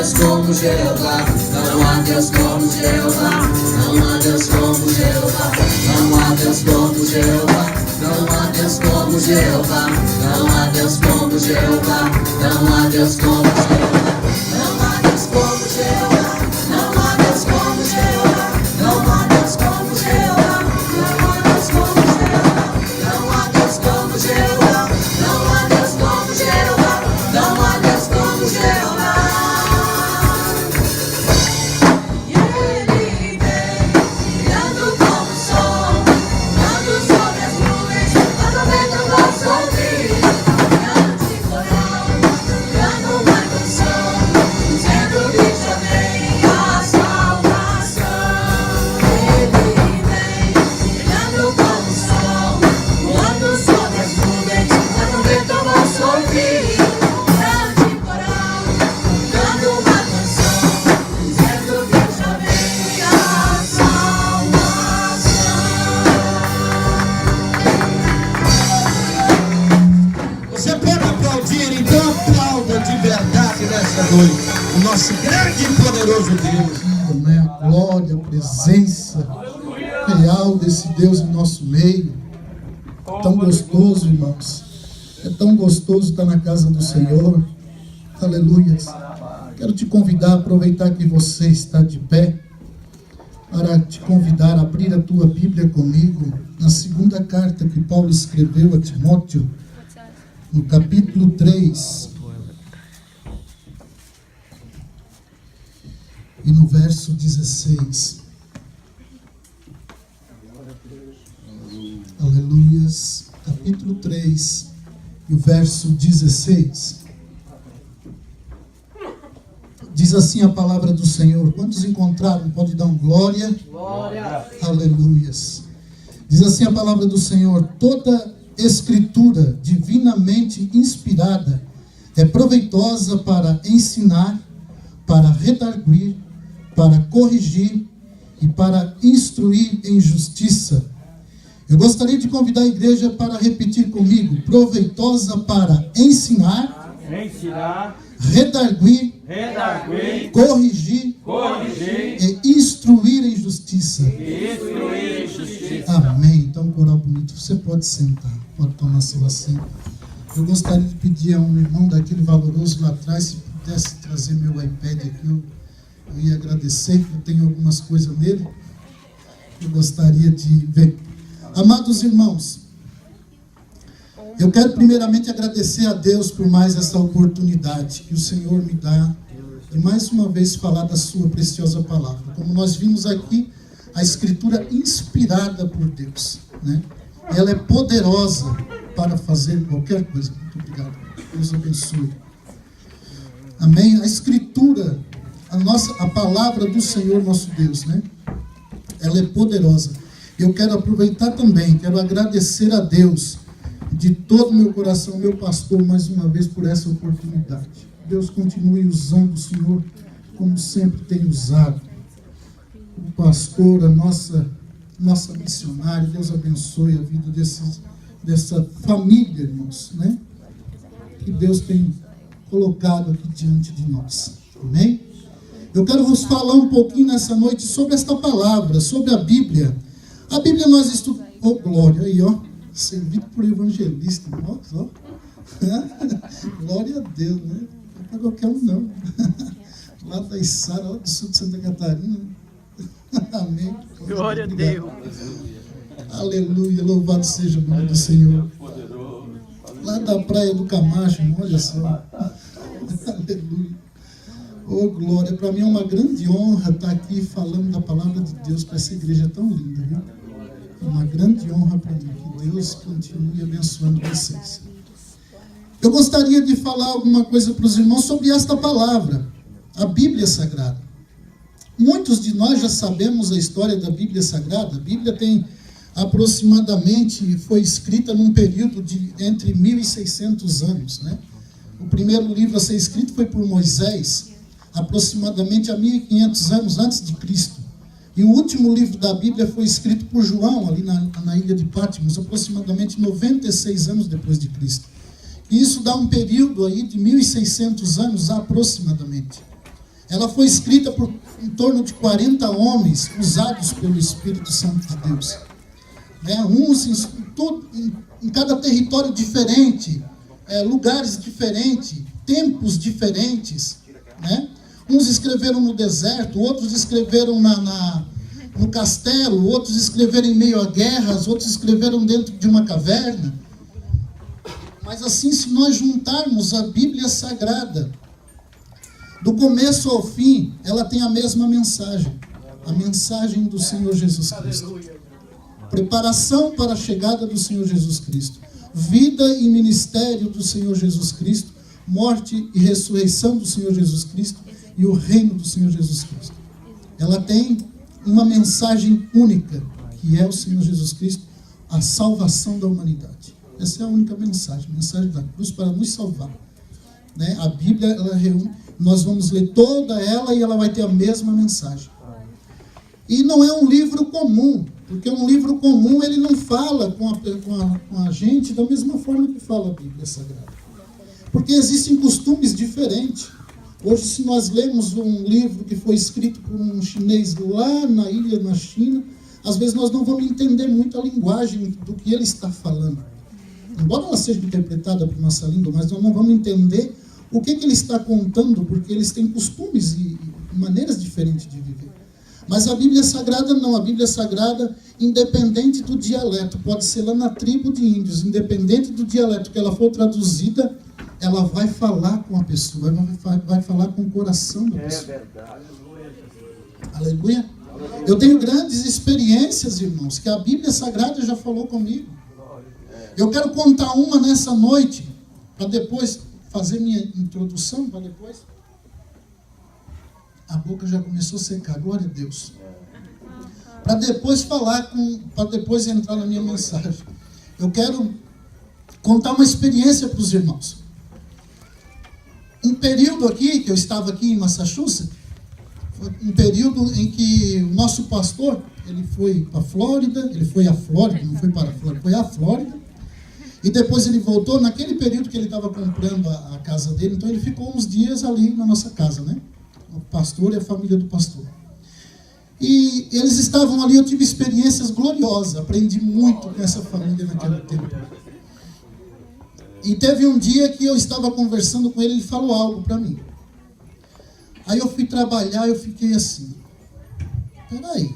Deus como Jeová, não há Deus como Jeová, não há Deus como Jeová, não há Deus como Jeová, não há Deus como Jeová, não há Deus como Jeová, não há Deus como Jeová, não há Deus como Jeová, não há Deus como Jeová, não há Deus como Jeová, não há Deus como Jeová, não há Deus como Jeová, não há Deus como Jeová, não há Deus como Jeová. abençoe o nosso grande e poderoso Deus. Né? A glória, a presença real desse Deus em nosso meio. Tão gostoso, irmãos. É tão gostoso estar na casa do Senhor. Aleluia. Quero te convidar a aproveitar que você está de pé, para te convidar a abrir a tua Bíblia comigo na segunda carta que Paulo escreveu a Timóteo, no capítulo 3 e no verso 16. Aleluias. Capítulo 3 e o verso 16. Diz assim a palavra do Senhor. Quantos encontraram? Pode dar um glória. Glória. Aleluias. Diz assim a palavra do Senhor: toda escritura divinamente inspirada é proveitosa para ensinar, para redarguir, para corrigir e para instruir em justiça. Eu gostaria de convidar a igreja para repetir comigo: proveitosa para ensinar, redarguir, corrigir e instruir em justiça. Amém. Então, coral bonito, você pode sentar, pode tomar seu assento. Eu gostaria de pedir a um irmão daquele valoroso lá atrás, se pudesse trazer meu iPad aqui, eu ia agradecer, eu tenho algumas coisas nele, eu gostaria de ver. Amados irmãos, eu quero primeiramente agradecer a Deus por mais essa oportunidade que o Senhor me dá de mais uma vez falar da sua preciosa palavra. Como nós vimos aqui, a Escritura inspirada por Deus, né? Ela é poderosa para fazer qualquer coisa. Muito obrigado. Deus abençoe. Amém? A Escritura, a palavra do Senhor nosso Deus, né? Ela é poderosa. Eu quero aproveitar também, quero agradecer a Deus de todo o meu coração, meu pastor, mais uma vez por essa oportunidade. Deus continue usando o Senhor como sempre tem usado. O pastor, a nossa missionária, Deus abençoe a vida dessa família, irmãos, né? Que Deus tem colocado aqui diante de nós. Amém? Eu quero vos falar um pouquinho nessa noite sobre esta palavra, sobre a Bíblia. A Bíblia nós estudamos... Oh, glória, aí, ó. Servido por evangelista, ó. Glória a Deus, né? Não é para qualquer um, não. Lá da Içara, lá do sul de Santa Catarina. Amém. Glória a Deus. Aleluia, louvado seja o nome do Senhor. Lá da praia do Camacho, olha só. Aleluia. Oh, glória. Para mim é uma grande honra estar aqui falando da palavra de Deus para essa igreja tão linda, viu? Uma grande honra para mim. Que Deus continue abençoando vocês. Eu gostaria de falar alguma coisa para os irmãos sobre esta palavra, a Bíblia Sagrada. Muitos de nós já sabemos a história da Bíblia Sagrada. A Bíblia tem aproximadamente, foi escrita num período de entre 1.600 anos, né? O primeiro livro a ser escrito foi por Moisés, aproximadamente há 1.500 anos antes de Cristo. E o último livro da Bíblia foi escrito por João, ali na ilha de Patmos, aproximadamente 96 anos depois de Cristo. E isso dá um período aí de 1.600 anos aproximadamente. Ela foi escrita por em torno de 40 homens usados pelo Espírito Santo de Deus. Uns em cada território diferente, lugares diferentes, tempos diferentes, né? Uns escreveram no deserto, outros escreveram no castelo, outros escreveram em meio a guerras, outros escreveram dentro de uma caverna. Mas assim, se nós juntarmos a Bíblia Sagrada, do começo ao fim, ela tem a mesma mensagem. A mensagem do Senhor Jesus Cristo. Preparação para a chegada do Senhor Jesus Cristo. Vida e ministério do Senhor Jesus Cristo. Morte e ressurreição do Senhor Jesus Cristo. E o reino do Senhor Jesus Cristo. Ela tem uma mensagem única, que é o Senhor Jesus Cristo, a salvação da humanidade. Essa é a única mensagem, a mensagem da cruz para nos salvar. Né? A Bíblia, ela reúne, nós vamos ler toda ela e ela vai ter a mesma mensagem. E não é um livro comum, porque um livro comum ele não fala com a gente da mesma forma que fala a Bíblia Sagrada. Porque existem costumes diferentes. Hoje, se nós lemos um livro que foi escrito por um chinês lá na ilha, na China, às vezes nós não vamos entender muito a linguagem do que ele está falando. Embora ela seja interpretada por nossa língua, mas nós não vamos entender o que ele está contando, porque eles têm costumes e maneiras diferentes de viver. Mas a Bíblia Sagrada não. A Bíblia Sagrada, independente do dialeto, pode ser lá na tribo de índios, independente do dialeto que ela for traduzida, ela vai falar com a pessoa, vai falar com o coração da pessoa. É verdade. Aleluia. Eu tenho grandes experiências, irmãos, que a Bíblia Sagrada já falou comigo. Eu quero contar uma nessa noite, para depois fazer minha introdução, para depois... A boca já começou a secar, glória a Deus. Para depois para depois entrar na minha mensagem. Eu quero contar uma experiência para os irmãos. Um período aqui, que eu estava aqui em Massachusetts, foi um período em que o nosso pastor, ele foi para a Flórida, ele foi à Flórida, não foi para a Flórida, foi à Flórida, e depois ele voltou, naquele período que ele estava comprando a casa dele, então ele ficou uns dias ali na nossa casa, né? O pastor e a família do pastor. E eles estavam ali, eu tive experiências gloriosas, aprendi muito com essa família naquele tempo. E teve um dia que eu estava conversando com ele, ele falou algo para mim. Aí eu fui trabalhar, eu fiquei assim, peraí,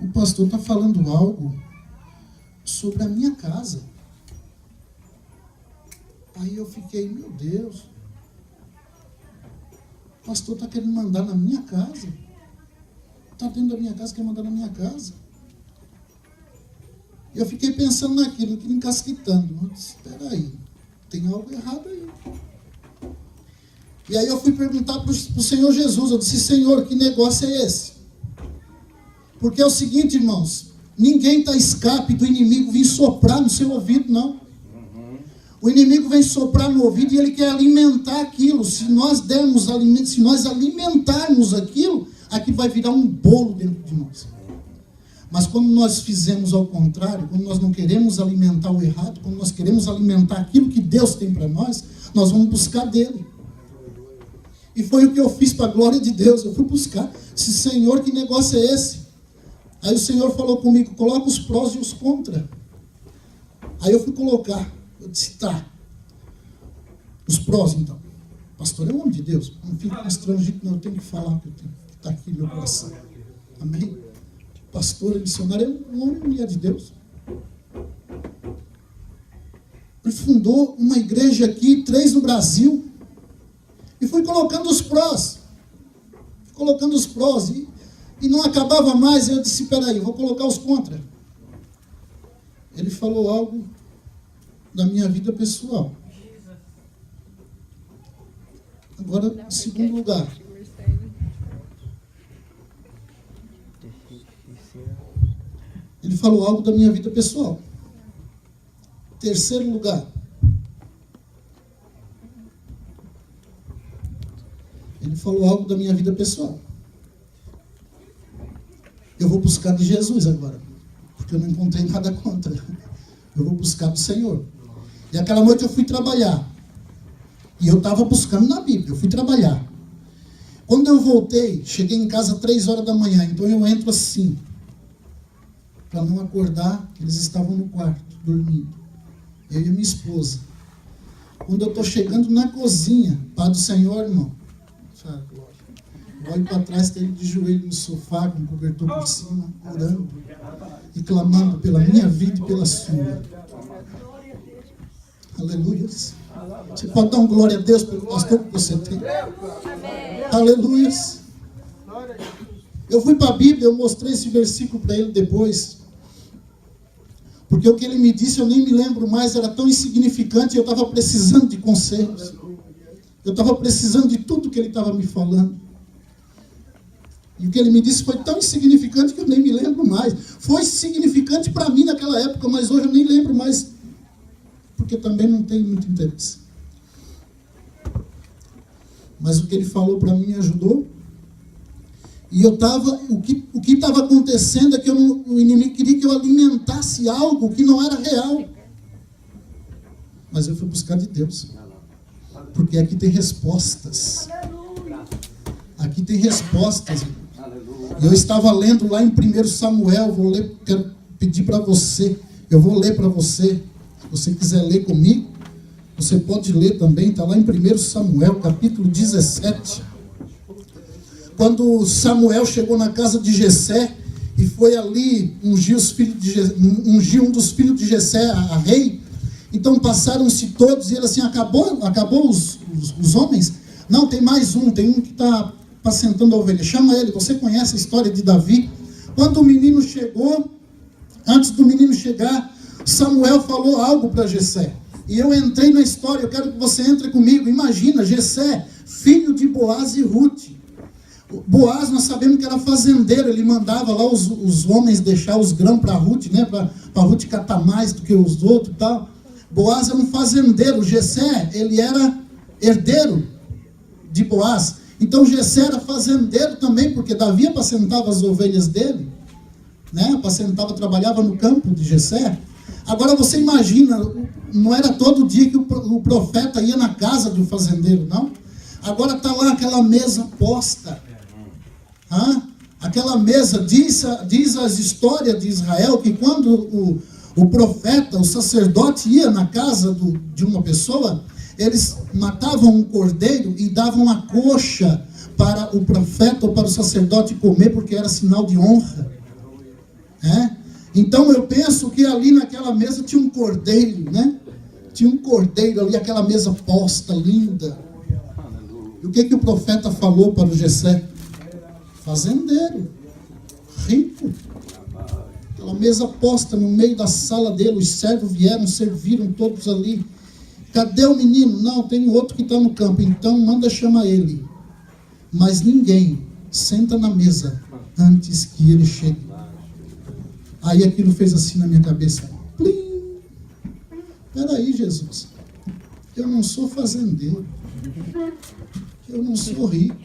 o pastor está falando algo sobre a minha casa. Aí eu fiquei, meu Deus, o pastor está querendo mandar na minha casa. Está dentro da minha casa, quer mandar na minha casa. Eu fiquei pensando naquilo, aquilo encasquetando. Eu disse, espera aí, tem algo errado aí. E aí eu fui perguntar para o Senhor Jesus, eu disse, Senhor, que negócio é esse? Porque é o seguinte, irmãos, ninguém está a escape do inimigo vir soprar no seu ouvido, não. O inimigo vem soprar no ouvido e ele quer alimentar aquilo. Se nós dermos alimento, se nós alimentarmos aquilo, aquilo vai virar um bolo dentro de nós. Mas quando nós fizemos ao contrário, quando nós não queremos alimentar o errado, quando nós queremos alimentar aquilo que Deus tem para nós vamos buscar dele. E foi o que eu fiz para a glória de Deus. Eu fui buscar. Disse, Senhor, que negócio é esse? Aí o Senhor falou comigo, coloca os prós e os contra. Aí eu fui colocar. Eu disse, tá. Os prós, então. Pastor é um homem de Deus. Não fico constrangido, não. Eu tenho que falar o que está aqui no meu coração. Amém? Pastor e missionário é um homem e mulher de Deus. Ele fundou uma igreja aqui, 3 no Brasil. E fui colocando os prós. Colocando os prós. E não acabava mais. Eu disse, peraí, vou colocar os contra. Ele falou algo da minha vida pessoal. Agora, em segundo lugar. Ele falou algo da minha vida pessoal. Terceiro lugar. Ele falou algo da minha vida pessoal. Eu vou buscar de Jesus agora, porque eu não encontrei nada contra. Eu vou buscar do Senhor. E aquela noite eu fui trabalhar. E eu estava buscando na Bíblia. Eu fui trabalhar. Quando eu voltei, cheguei em casa 3 horas da manhã. Então eu entro assim, para não acordar, eles estavam no quarto, dormindo. Eu e minha esposa. Quando eu estou chegando na cozinha, Pai do Senhor, irmão, olho para trás, tem ele de joelho no sofá, com o cobertor por cima, orando e clamando pela minha vida e pela sua. Aleluia. Você pode dar um glória a Deus pelo pastor que você tem. Aleluia. Eu fui para a Bíblia, eu mostrei esse versículo para ele depois. Porque o que ele me disse, eu nem me lembro mais, era tão insignificante, eu estava precisando de conselhos. Eu estava precisando de tudo que ele estava me falando. E o que ele me disse foi tão insignificante que eu nem me lembro mais. Foi significante para mim naquela época, mas hoje eu nem lembro mais, porque também não tenho muito interesse. Mas o que ele falou para mim me ajudou. E eu estava, o que estava acontecendo é que o inimigo queria que eu alimentasse algo que não era real. Mas eu fui buscar de Deus. Porque aqui tem respostas. Aqui tem respostas. E eu estava lendo lá em 1 Samuel, quero pedir para você, eu vou ler para você. Se você quiser ler comigo, você pode ler também, está lá em 1 Samuel, capítulo 17. Quando Samuel chegou na casa de Jessé e foi ali ungir um dos filhos de Jessé a rei, então passaram-se todos e ele assim, acabou os homens? Não, tem mais um, tem um que está apacentando a ovelha, chama ele. Você conhece a história de Davi? Quando o menino chegou, antes do menino chegar, Samuel falou algo para Jessé. E eu entrei na história, eu quero que você entre comigo. Imagina, Jessé, filho de Boaz e Ruth. Boaz, nós sabemos que era fazendeiro, ele mandava lá os homens deixar os grãos para Ruth, né? Para Ruth catar mais do que os outros e tal. Boaz era um fazendeiro, Jessé, ele era herdeiro de Boaz. Então Jessé era fazendeiro também, porque Davi apacentava as ovelhas dele, né? Apacentava, trabalhava no campo de Jessé. Agora você imagina, não era todo dia que o profeta ia na casa do fazendeiro, não. Agora está lá aquela mesa posta. Aquela mesa, diz as histórias de Israel, que quando o profeta, o sacerdote ia na casa de uma pessoa, eles matavam um cordeiro e davam a coxa para o profeta ou para o sacerdote comer, porque era sinal de honra. Então eu penso que ali naquela mesa tinha um cordeiro, né? Tinha um cordeiro ali, aquela mesa posta, linda. E o que o profeta falou para o Jessé? Fazendeiro, rico. Aquela mesa posta no meio da sala dele, os servos vieram, serviram todos ali. Cadê o menino? Não, tem outro que está no campo. Então manda chamar ele. Mas ninguém senta na mesa antes que ele chegue. Aí aquilo fez assim na minha cabeça. Plim! Peraí, Jesus. Eu não sou fazendeiro. Eu não sou rico.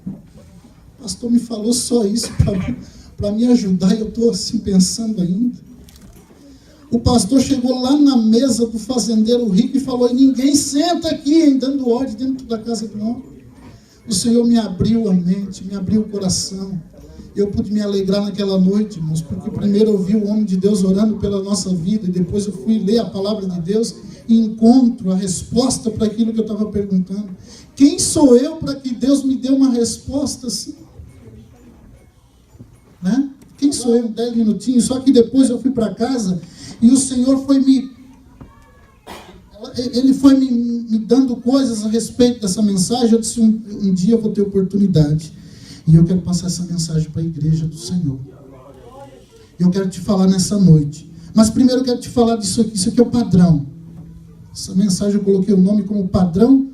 O pastor me falou só isso para me ajudar. E eu estou assim pensando ainda. O pastor chegou lá na mesa do fazendeiro rico e falou: ninguém senta aqui, hein, dando ordem dentro da casa do homem. O Senhor me abriu a mente, me abriu o coração. Eu pude me alegrar naquela noite, irmãos, porque primeiro eu vi o homem de Deus orando pela nossa vida, e depois eu fui ler a palavra de Deus e encontro a resposta para aquilo que eu estava perguntando. Quem sou eu para que Deus me dê uma resposta assim? Né? Quem sou eu? 10 minutinhos. Só que depois eu fui para casa e o Senhor foi me dando coisas a respeito dessa mensagem. Eu disse, um dia eu vou ter oportunidade. E eu quero passar essa mensagem para a igreja do Senhor. Eu quero te falar nessa noite. Mas primeiro eu quero te falar disso aqui. Isso aqui é o padrão. Essa mensagem eu coloquei o nome como padrão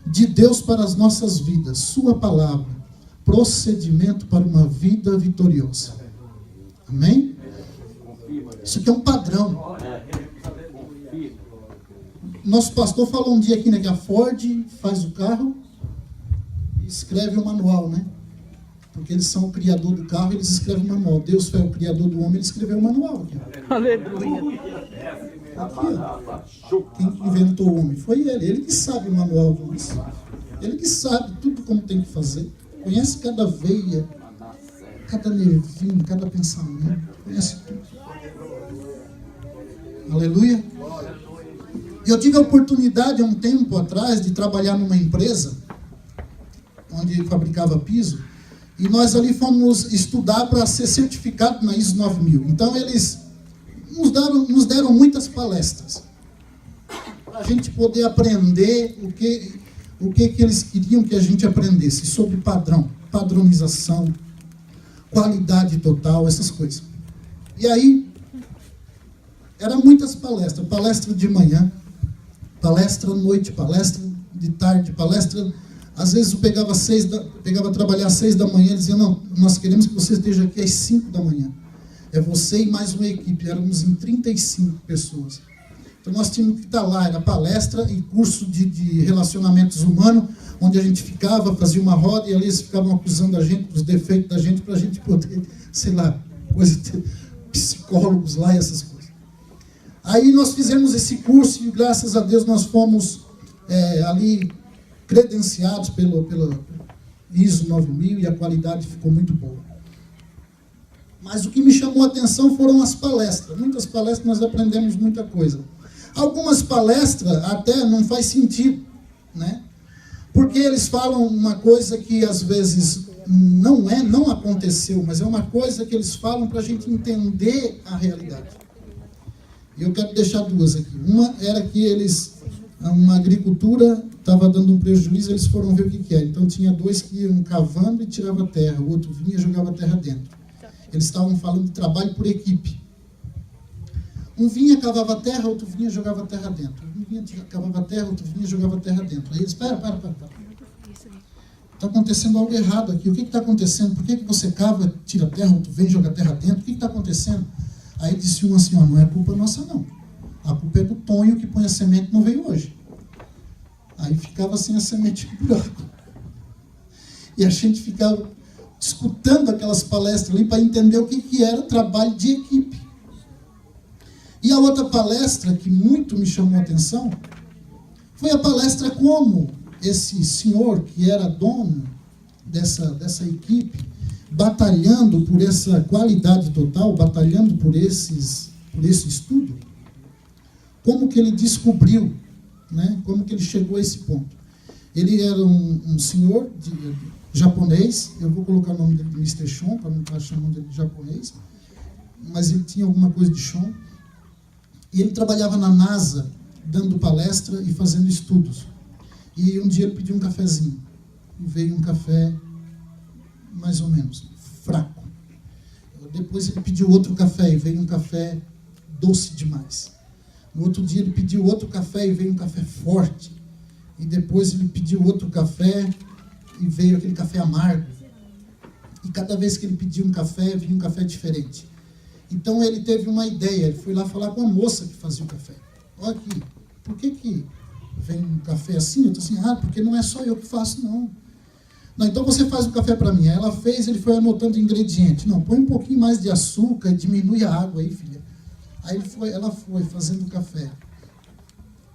de Deus para as nossas vidas. Sua palavra. Procedimento para uma vida vitoriosa. Amém? Isso aqui é um padrão. Nosso pastor falou um dia aqui, né, que a Ford faz o carro e escreve o manual, né? Porque eles são o criador do carro, eles escrevem o manual. Deus foi o criador do homem, ele escreveu o manual. Aqui. Aleluia. Aqui, ó. Quem inventou o homem? Foi ele. Ele que sabe o manual disso. Ele que sabe tudo como tem que fazer. Conhece cada veia, cada nervinho, cada pensamento. Conhece tudo. Aleluia. E eu tive a oportunidade, há um tempo atrás, de trabalhar numa empresa onde fabricava piso. E nós ali fomos estudar para ser certificado na ISO 9000. Então eles nos deram muitas palestras. Para a gente poder aprender o que eles queriam que a gente aprendesse. Sobre padrão, padronização, qualidade total, essas coisas. E aí, eram muitas palestras. Palestra de manhã, palestra à noite, palestra de tarde, palestra... Às vezes eu pegava trabalhar às 6 da manhã e dizia, não, nós queremos que você esteja aqui às 5 da manhã. É você e mais uma equipe, éramos em 35 pessoas. Então nós tínhamos que estar lá, era palestra e curso de relacionamentos humanos, onde a gente ficava, fazia uma roda e ali eles ficavam acusando a gente dos defeitos da gente, para a gente poder, sei lá, psicólogos lá e essas coisas. Aí nós fizemos esse curso e graças a Deus nós fomos ali credenciados pela ISO 9000 e a qualidade ficou muito boa. Mas o que me chamou a atenção foram as palestras. Muitas palestras nós aprendemos muita coisa. Algumas palestras até não faz sentido, né? Porque eles falam uma coisa que às vezes não aconteceu, mas é uma coisa que eles falam para a gente entender a realidade. E eu quero deixar duas aqui. Uma era que uma agricultura estava dando um prejuízo, eles foram ver o que era. Então tinha dois que iam cavando e tirava terra, o outro vinha e jogava terra dentro. Eles estavam falando de trabalho por equipe. Um vinha, cavava terra, outro vinha e jogava terra dentro. Um vinha, cavava terra, outro vinha e jogava terra dentro. Aí eles, para. Está acontecendo algo errado aqui. O que está acontecendo? Por que você cava, tira terra, outro vem e joga terra dentro? O que está acontecendo? Aí disse um assim, não é culpa nossa não. A culpa é do Tonho que põe a semente e não veio hoje. Aí ficava sem a semente no buraco. E a gente ficava escutando aquelas palestras ali para entender o que era trabalho de equipe. E a outra palestra que muito me chamou a atenção foi a palestra como esse senhor que era dono dessa equipe, batalhando por essa qualidade total, batalhando por esse estudo, como que ele descobriu, né? Como que ele chegou a esse ponto. Ele era um senhor japonês, eu vou colocar o nome dele de Mr. Shon, para não estar chamando ele de japonês, mas ele tinha alguma coisa de Shon, e ele trabalhava na NASA, dando palestra e fazendo estudos. E um dia ele pediu um cafezinho, e veio um café mais ou menos fraco. Depois ele pediu outro café, e veio um café doce demais. No outro dia ele pediu outro café, e veio um café forte. E depois ele pediu outro café, e veio aquele café amargo. E cada vez que ele pediu um café, vinha um café diferente. Então ele teve uma ideia, ele foi lá falar com a moça que fazia o café. Olha aqui, por que vem um café assim? Eu estou assim, porque não é só eu que faço, não. Não, então você faz o café para mim. Aí ela fez, ele foi anotando ingredientes. Não, põe um pouquinho mais de açúcar e diminui a água aí, filha. Aí ela foi fazendo o café.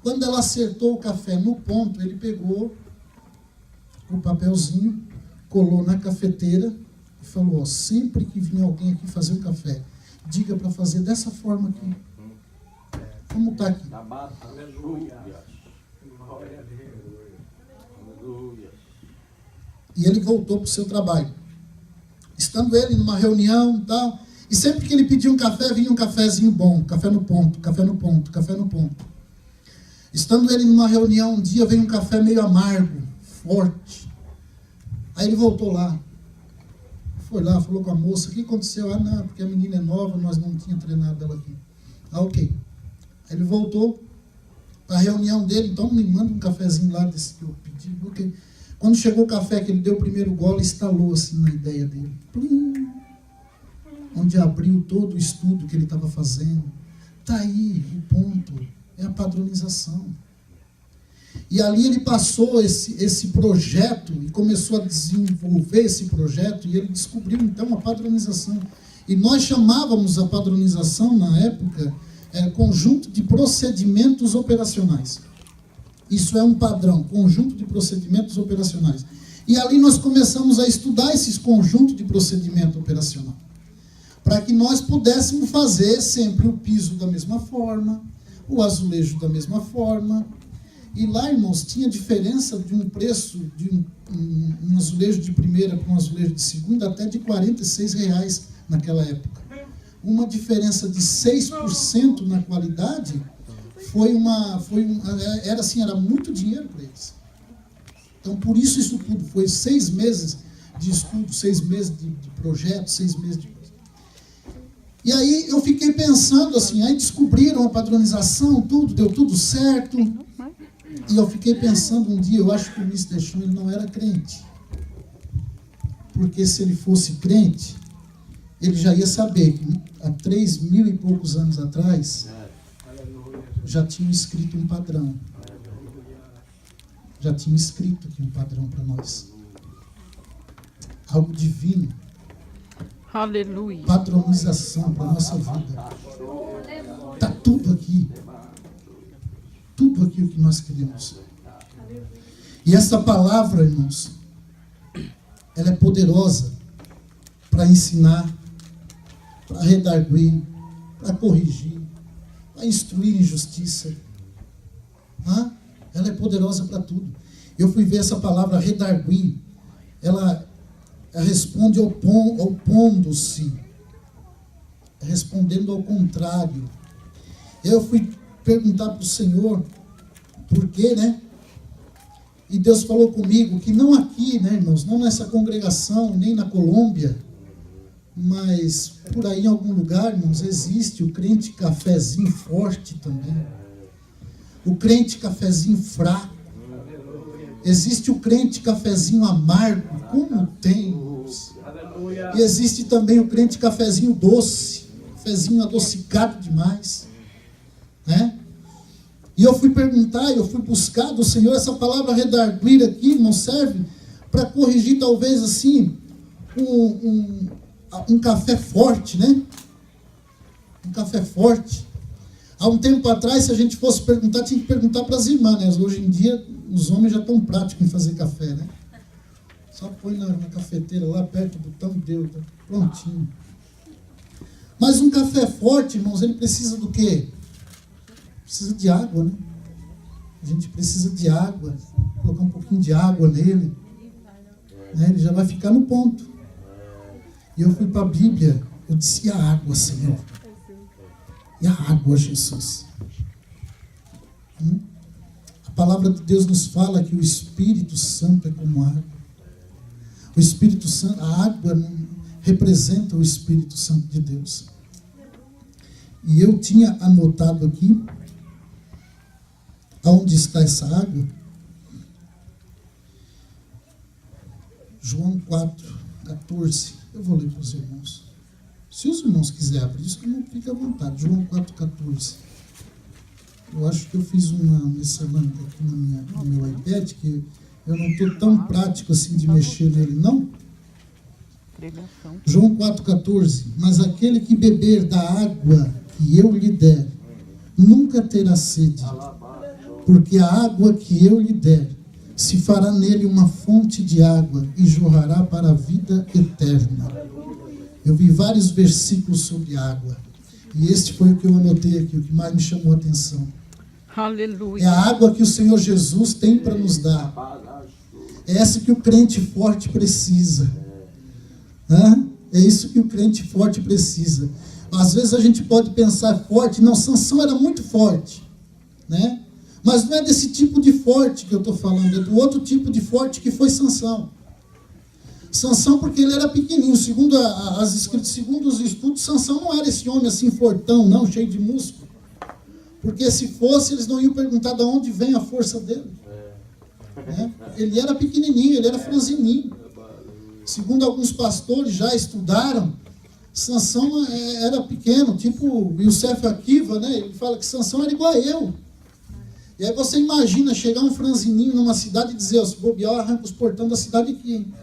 Quando ela acertou o café no ponto, ele pegou o papelzinho, colou na cafeteira e falou, sempre que vier alguém aqui fazer um café, diga para fazer dessa forma aqui. Como está aqui? E ele voltou para o seu trabalho. Estando ele numa reunião e tal, e sempre que ele pedia um café, vinha um cafezinho bom, café no ponto, café no ponto, café no ponto. Estando ele numa reunião, um dia veio um café meio amargo, forte. Aí ele voltou lá. Foi lá, falou com a moça, o que aconteceu? Não, porque a menina é nova, nós não tínhamos treinado ela aqui. Ok. Aí ele voltou para a reunião dele, então me manda um cafezinho lá desse que eu pedi. Okay. Quando chegou o café, que ele deu o primeiro gole, estalou assim na ideia dele. Plim, onde abriu todo o estudo que ele estava fazendo. Está aí o ponto, é a padronização. E ali ele passou esse projeto e começou a desenvolver esse projeto e ele descobriu então a padronização. E nós chamávamos a padronização na época conjunto de procedimentos operacionais. Isso é um padrão, conjunto de procedimentos operacionais. E ali nós começamos a estudar esses conjuntos de procedimento operacional, para que nós pudéssemos fazer sempre o piso da mesma forma, o azulejo da mesma forma. E lá, irmãos, tinha diferença de um preço de um azulejo de primeira para um azulejo de segunda até de R$46 naquela época. Uma diferença de 6% na qualidade era muito dinheiro para eles. Então, por isso tudo foi 6 meses de estudo, 6 meses de projeto, 6 meses de coisa. E aí eu fiquei pensando assim, aí descobriram a padronização, tudo, deu tudo certo. E eu fiquei pensando um dia, eu acho que o Mr. Shon ele não era crente. Porque se ele fosse crente, ele já ia saber que há 3.000 e poucos anos atrás, já tinha escrito um padrão. Já tinha escrito aqui um padrão para nós. Algo divino. Aleluia. Padronização para a nossa vida. Está tudo aqui. Tudo aquilo que nós queremos. E essa palavra, irmãos, ela é poderosa para ensinar, para redarguir, para corrigir, para instruir em justiça. Ela é poderosa para tudo. Eu fui ver essa palavra redarguir, ela responde opondo-se, respondendo ao contrário. Eu fui perguntar para o Senhor por quê, né? E Deus falou comigo que não aqui, né, irmãos, não nessa congregação, nem na Colômbia, mas por aí em algum lugar, irmãos, existe o crente cafezinho forte também. O crente cafezinho fraco. Existe o crente cafezinho amargo, como tem, irmãos. E existe também o crente cafezinho doce, cafezinho adocicado demais, né? E eu fui perguntar, eu fui buscar do Senhor, essa palavra redarguir aqui, irmão, serve para corrigir talvez assim, um café forte, né? Um café forte. Há um tempo atrás, se a gente fosse perguntar, tinha que perguntar para as irmãs, né? Hoje em dia, os homens já estão práticos em fazer café, né? Só põe na cafeteira lá perto do botão, deu, tá prontinho. Mas um café forte, irmãos, ele precisa do quê? Precisa de água, né? A gente precisa de água, colocar um pouquinho de água nele, né? Ele já vai ficar no ponto. E eu fui para a Bíblia, eu disse: e a água, Senhor? E a água, Jesus? A palavra de Deus nos fala que o Espírito Santo é como água. O Espírito Santo, a água representa o Espírito Santo de Deus. E eu tinha anotado aqui, aonde está essa água? João 4:14. Eu vou ler para os irmãos. Se os irmãos quiserem abrir isso, não fica à vontade. João 4:14. Eu acho que eu fiz uma semana aqui no meu iPad, que eu não estou tão prático assim de mexer nele, não. João 4:14. Mas aquele que beber da água que eu lhe der, nunca terá sede, porque a água que eu lhe der se fará nele uma fonte de água e jorrará para a vida eterna. Eu vi vários versículos sobre água, e este foi o que eu anotei aqui, o que mais me chamou a atenção. Aleluia. É a água que o Senhor Jesus tem para nos dar. É essa que o crente forte precisa. É isso que o crente forte precisa. Às vezes a gente pode pensar forte, não, Sansão era muito forte, né? Mas não é desse tipo de forte que eu estou falando, é do outro tipo de forte que foi Sansão. Sansão, porque ele era pequenininho, segundo os estudos, Sansão não era esse homem assim fortão, não, cheio de músculo. Porque se fosse, eles não iam perguntar de onde vem a força dele. Né? Ele era pequenininho, ele era franzininho. Segundo alguns pastores já estudaram, Sansão era pequeno, tipo Yosef Akiva, né? Ele fala que Sansão era igual a eu. E aí você imagina chegar um franzininho numa cidade e dizer: se bobear, arranca os portões da cidade aqui. Hein?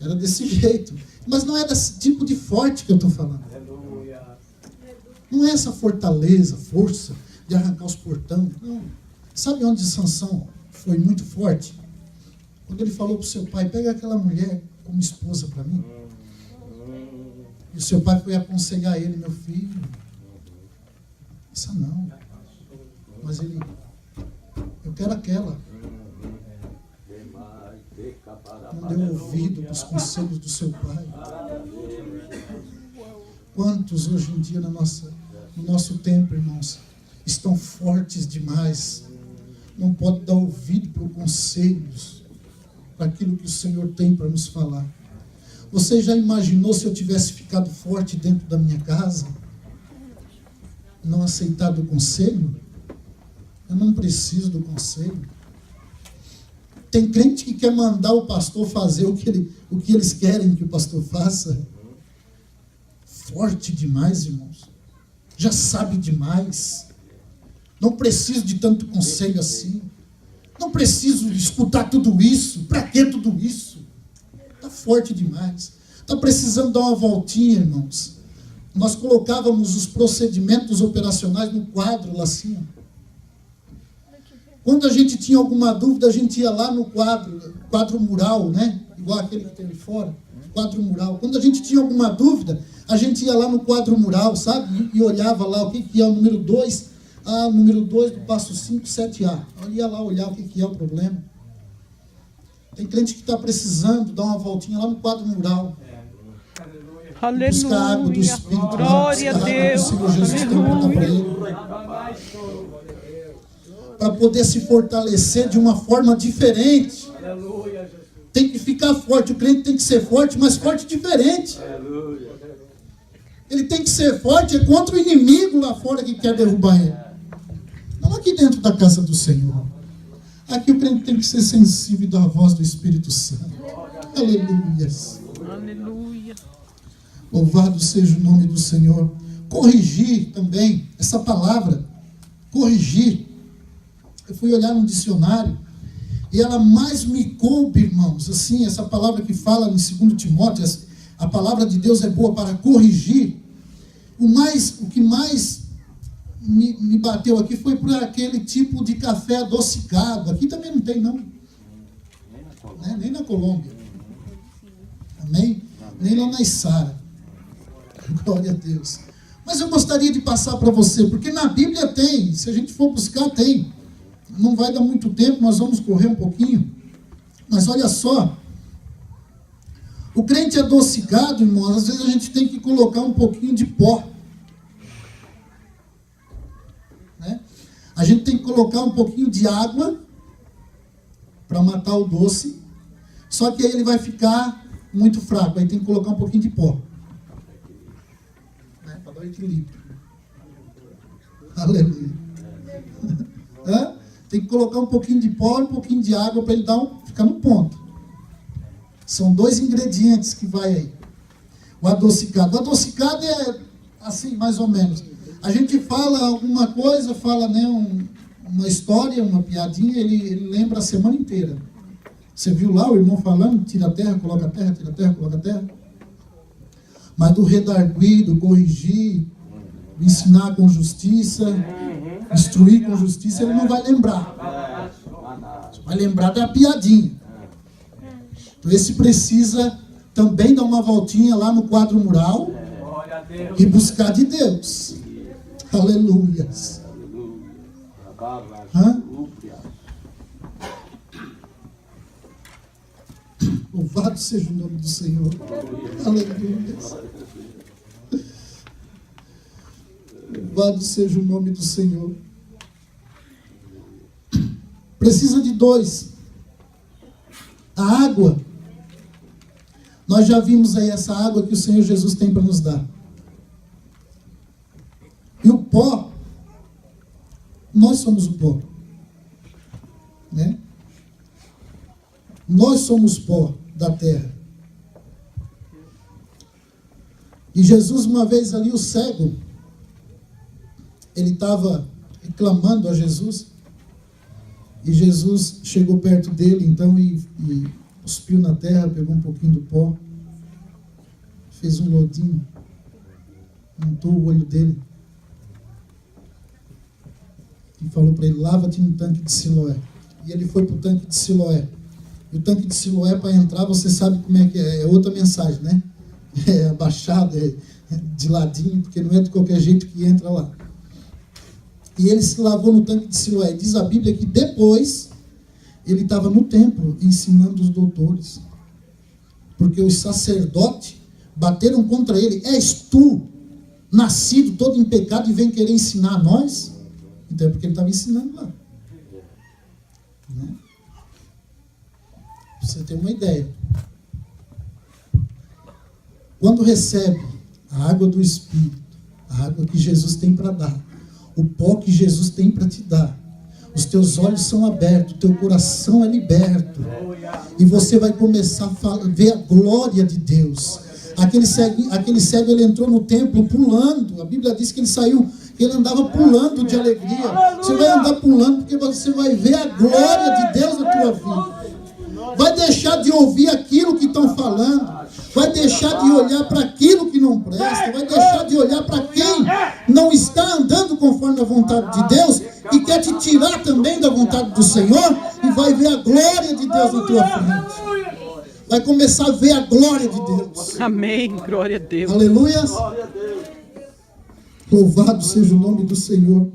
Era desse jeito. Mas não é desse tipo de forte que eu estou falando. Não é essa fortaleza, força de arrancar os portões. Não. Sabe onde Sansão foi muito forte? Quando ele falou para o seu pai: pega aquela mulher como esposa para mim. E o seu pai foi aconselhar ele: meu filho, essa não. Mas ele: eu quero aquela. Não deu ouvido para os conselhos do seu pai. Quantos hoje em dia no nosso tempo, irmãos, estão fortes demais, não pode dar ouvido para os conselhos, para aquilo que o Senhor tem para nos falar. Você já imaginou se eu tivesse ficado forte dentro da minha casa, não aceitado o conselho? Eu não preciso do conselho. Tem crente que quer mandar o pastor fazer o que eles querem que o pastor faça. Forte demais, irmãos. Já sabe demais. Não preciso de tanto conselho assim. Não preciso escutar tudo isso. Para que tudo isso? Está forte demais. Está precisando dar uma voltinha, irmãos. Nós colocávamos os procedimentos operacionais no quadro lá assim. Quando a gente tinha alguma dúvida, a gente ia lá no quadro mural, né? Igual aquele que tem ali fora, quadro mural. Quando a gente tinha alguma dúvida, a gente ia lá no quadro mural, sabe? E olhava lá o que é o número 2. Ah, o número 2 do passo 5, 7A. Eu ia lá olhar o que é o problema. Tem crente que está precisando dar uma voltinha lá no quadro mural. Aleluia. Buscar a água do Espírito. Glória a Deus. Senhor Jesus tem para ele. Para poder se fortalecer de uma forma diferente. Tem que ficar forte. O crente tem que ser forte, mas forte diferente. Ele tem que ser forte contra o inimigo lá fora que quer derrubar ele. Não aqui dentro da casa do Senhor. Aqui o crente tem que ser sensível à voz do Espírito Santo. Aleluia. Aleluia. Louvado seja o nome do Senhor. Corrigir também, essa palavra, corrigir. Eu fui olhar no dicionário e ela mais me coube, irmãos. Assim, essa palavra que fala em 2 Timóteo, a palavra de Deus é boa para corrigir. O que mais me bateu aqui foi por aquele tipo de café adocicado. Aqui também não tem, não. Nem na Colômbia. Amém? Nem lá na Isara. Glória a Deus. Mas eu gostaria de passar para você, porque na Bíblia tem. Se a gente for buscar, tem. Não vai dar muito tempo, nós vamos correr um pouquinho. Mas olha só. O crente adocicado, irmãos, às vezes a gente tem que colocar um pouquinho de pó. Né? A gente tem que colocar um pouquinho de água para matar o doce. Só que aí ele vai ficar muito fraco. Aí tem que colocar um pouquinho de pó. Né? Para dar o equilíbrio. Aleluia. Tem que colocar um pouquinho de pó e um pouquinho de água para ele ficar no ponto. São 2 ingredientes que vai aí. O adocicado. O adocicado é assim, mais ou menos. A gente fala alguma coisa, fala, né, uma história, uma piadinha, ele lembra a semana inteira. Você viu lá o irmão falando, tira a terra, coloca a terra, tira a terra, coloca a terra? Mas do redarguir, do corrigir, do ensinar com justiça, instruir com justiça, ele não vai lembrar. Vai lembrar da piadinha. Então esse precisa também dar uma voltinha lá no quadro mural e buscar de Deus. Aleluia. Louvado seja o nome do Senhor. Aleluia. Louvado seja o nome do Senhor. Precisa de 2. A água. Nós já vimos aí essa água que o Senhor Jesus tem para nos dar. E o pó, nós somos o pó. Né? Nós somos pó da terra. E Jesus, uma vez ali, o cego, ele estava clamando a Jesus. E Jesus chegou perto dele, então, e cuspiu na terra, pegou um pouquinho do pó, fez um lodinho, untou o olho dele e falou para ele: lava-te no tanque de Siloé. E ele foi para o tanque de Siloé. E o tanque de Siloé, para entrar, você sabe como é que é outra mensagem, né? É abaixado, é de ladinho, porque não é de qualquer jeito que entra lá. E ele se lavou no tanque de Siloé. Diz a Bíblia que depois ele estava no templo ensinando os doutores. Porque os sacerdotes bateram contra ele. És tu, nascido todo em pecado, e vem querer ensinar a nós? Então é porque ele estava ensinando lá. Né? Pra você ter uma ideia. Quando recebe a água do Espírito, a água que Jesus tem para dar, o pó que Jesus tem para te dar, os teus olhos são abertos, o teu coração é liberto, e você vai começar a ver a glória de Deus. Aquele cego, ele entrou no templo pulando. A Bíblia diz que ele saiu, que ele andava pulando de alegria. Você vai andar pulando porque você vai ver a glória de Deus na tua vida. Vai deixar de ouvir aquilo que estão falando. Vai deixar de olhar para aquilo que não presta. Vai deixar de olhar para quem não está andando conforme a vontade de Deus e quer vai te tirar também da vontade do Senhor e vai ver a glória de Deus na tua frente. Vai começar a ver a glória de Deus. Amém. Glória a Deus. Aleluia. Louvado seja o nome do Senhor.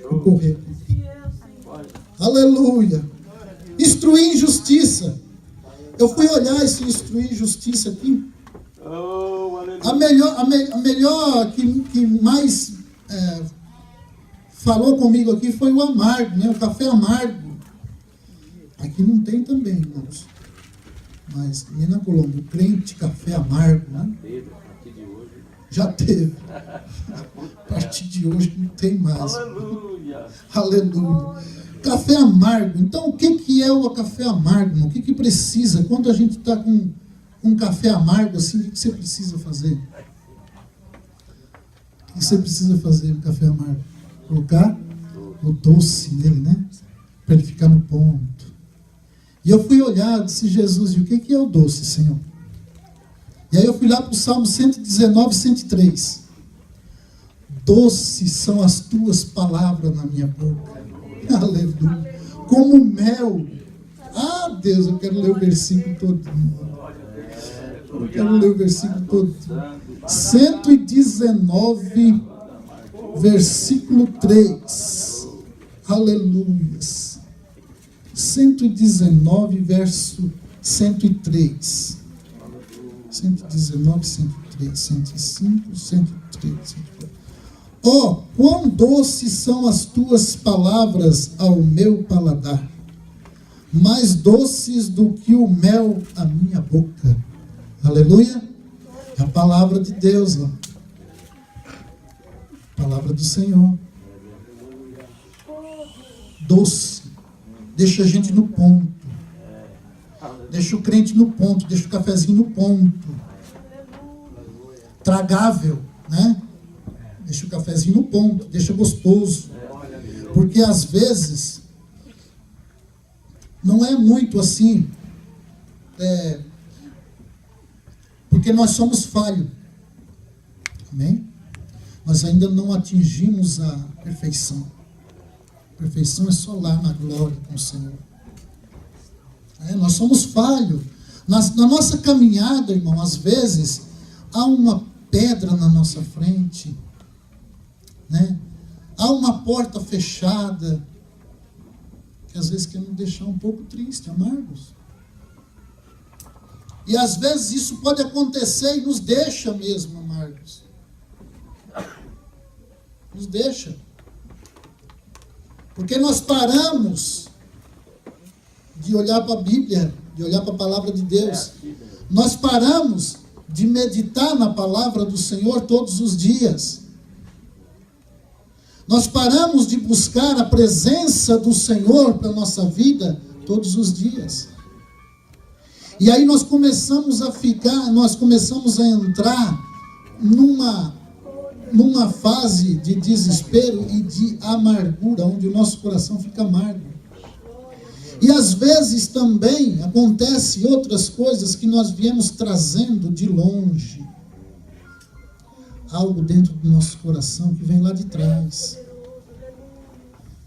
Vou correr. Aleluia. Instruir em justiça. Eu fui olhar esse instruir em justiça aqui. A melhor que mais falou comigo aqui foi o amargo, né? O café amargo. Aqui não tem também, irmãos. Mas nem na Colômbia, o crente café amargo, né? Já teve. A partir de hoje não tem mais. Aleluia. Café amargo. Então, o que é o café amargo, irmão? O que precisa? Quando a gente está com um café amargo assim, o que você precisa fazer? O que você precisa fazer no café amargo? Colocar o doce nele, né? Para ele ficar no ponto. E eu fui olhar, disse Jesus, e o que é o doce, Senhor? E aí eu fui lá para o Salmo 119, 103. Doces são as tuas palavras na minha boca. Aleluia. Como mel. Ah, Deus, eu quero ler o versículo todo. Eu quero ler o versículo todo. 119, versículo 3. Aleluia. 119, verso 103. 119, 103, 105, 103, 104. Oh, quão doces são as tuas palavras ao meu paladar, mais doces do que o mel à minha boca. Aleluia. É a palavra de Deus, ó. Palavra do Senhor. Doce. Deixa a gente no ponto. Deixa o crente no ponto. Deixa o cafezinho no ponto. Tragável, né? Deixa o cafezinho no ponto. Deixa gostoso. Porque às vezes não é muito assim. Porque nós somos falhos. Amém? Nós ainda não atingimos a perfeição. A perfeição é só lá na glória com o Senhor. Nós somos falhos. Na nossa caminhada, irmão, às vezes há uma pedra na nossa frente, né? Há uma porta fechada que às vezes quer nos deixar um pouco tristes, amargos. E às vezes isso pode acontecer e nos deixa mesmo amargos. Nos deixa. Porque nós paramos de olhar para a Bíblia, de olhar para a palavra de Deus. Nós paramos de meditar na palavra do Senhor todos os dias. Nós paramos de buscar a presença do Senhor para a nossa vida todos os dias. E aí nós começamos a entrar numa fase de desespero e de amargura, onde o nosso coração fica amargo. E às vezes também acontecem outras coisas que nós viemos trazendo de longe. Algo dentro do nosso coração que vem lá de trás.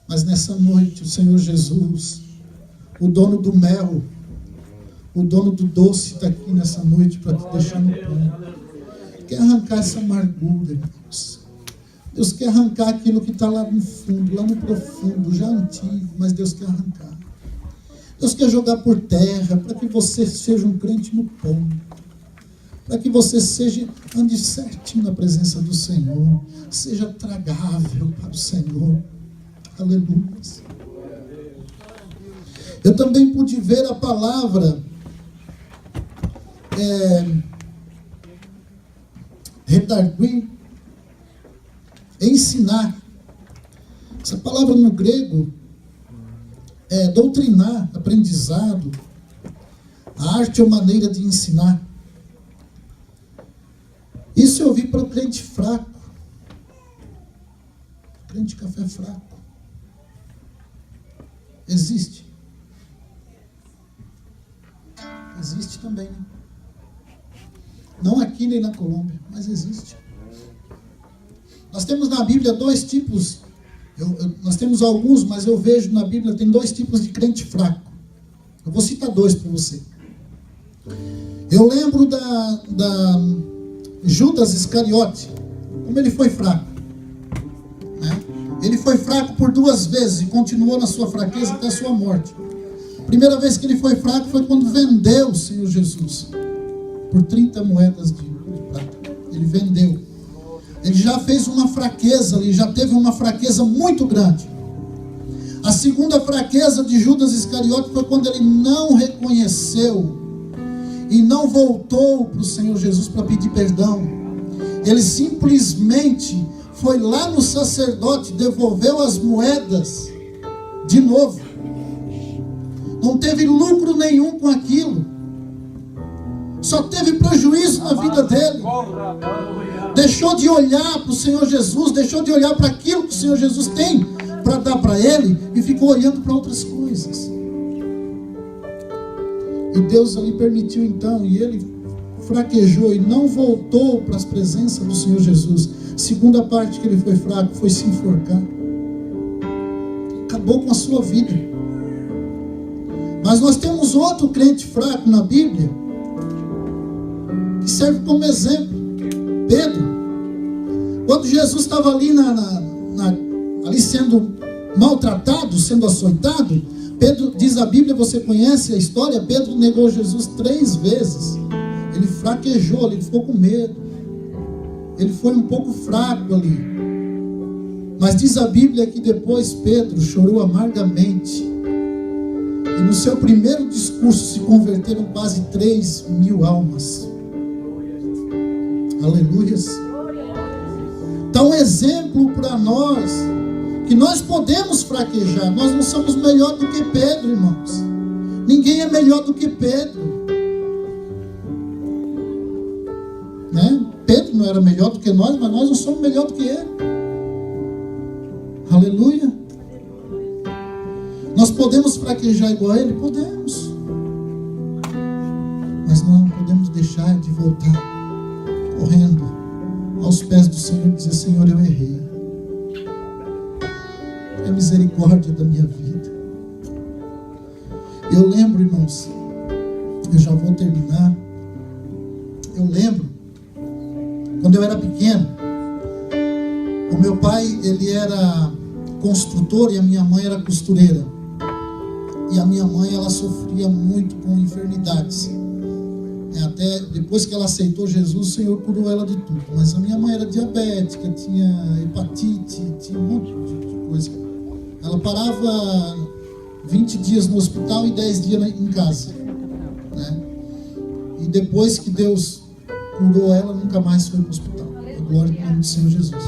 Mas nessa noite o Senhor Jesus, o dono do mel, o dono do doce, está aqui nessa noite para te deixar no ponto. Quer arrancar essa amargura, irmãos. Deus quer arrancar aquilo que está lá no fundo, lá no profundo, já antigo, mas Deus quer arrancar. Deus quer jogar por terra para que você seja um crente no ponto. Para que você ande certinho na presença do Senhor. Seja tragável para o Senhor. Aleluia. Eu também pude ver a palavra redarguir, ensinar. Essa palavra no grego é doutrinar, aprendizado, a arte ou maneira de ensinar. Isso eu vi para o crente fraco, crente café fraco. Existe. Existe também, né? Não aqui nem na Colômbia, mas existe. Nós temos na Bíblia 2 tipos Nós temos alguns, mas eu vejo na Bíblia, tem 2 tipos de crente fraco. Eu vou citar 2 para você. Eu lembro da Judas Iscariote, como ele foi fraco. Né? Ele foi fraco por 2 vezes e continuou na sua fraqueza até a sua morte. A primeira vez que ele foi fraco foi quando vendeu o Senhor Jesus por 30 moedas de prata. Ele vendeu. Ele já fez uma fraqueza ali, já teve uma fraqueza muito grande. A segunda fraqueza de Judas Iscariote foi quando ele não reconheceu e não voltou para o Senhor Jesus para pedir perdão. Ele simplesmente foi lá no sacerdote, devolveu as moedas de novo. Não teve lucro nenhum com aquilo. Só teve prejuízo na vida dele. Deixou de olhar para o Senhor Jesus, deixou de olhar para aquilo que o Senhor Jesus tem para dar para ele e ficou olhando para outras coisas. E Deus ali permitiu então, e ele fraquejou e não voltou para as presenças do Senhor Jesus. Segunda parte que ele foi fraco foi se enforcar. Acabou com a sua vida. Mas nós temos outro crente fraco na Bíblia que serve como exemplo. Pedro. Quando Jesus estava ali, ali sendo maltratado, sendo açoitado, Pedro, diz a Bíblia, você conhece a história, Pedro negou Jesus 3 vezes. Ele fraquejou, ele ficou com medo. Ele foi um pouco fraco ali. Mas diz a Bíblia que depois Pedro chorou amargamente. E no seu primeiro discurso se converteram quase 3.000 almas. Aleluias. Então, exemplo para nós, que nós podemos fraquejar. Nós não somos melhor do que Pedro, irmãos. Ninguém é melhor do que Pedro. Né? Pedro não era melhor do que nós, mas nós não somos melhor do que ele. Aleluia. Nós podemos fraquejar igual a ele? Podemos. Mas não podemos deixar de voltar correndo aos pés do Senhor e dizer: Senhor, eu errei. Tenha misericórdia da minha vida. Eu lembro, irmãos, eu já vou terminar. Eu lembro, quando eu era pequeno, o meu pai, ele era construtor e a minha mãe era costureira. E a minha mãe, ela sofria muito com enfermidades. Até depois que ela aceitou Jesus, o Senhor curou ela de tudo. Mas a minha mãe era diabética, tinha hepatite, tinha um monte de coisa. Ela parava 20 dias no hospital e 10 dias em casa. Né? E depois que Deus curou ela, nunca mais foi para o hospital. Glória ao nome do Senhor Jesus.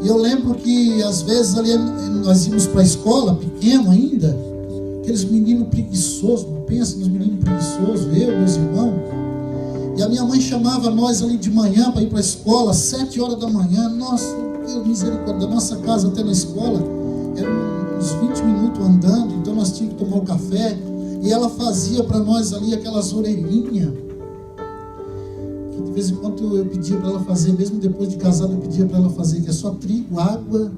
E eu lembro que às vezes ali nós íamos para a escola, pequeno ainda, aqueles meninos preguiçosos, pensa nos meninos preguiçosos, eu, meus irmãos. E a minha mãe chamava nós ali de manhã para ir para a escola, 7 horas da manhã. Nossa, Deus misericórdia, da nossa casa até na escola, eram uns 20 minutos andando, então nós tínhamos que tomar o café. E ela fazia para nós ali aquelas orelhinhas, que de vez em quando eu pedia para ela fazer, mesmo depois de casado eu pedia para ela fazer, que é só trigo, água,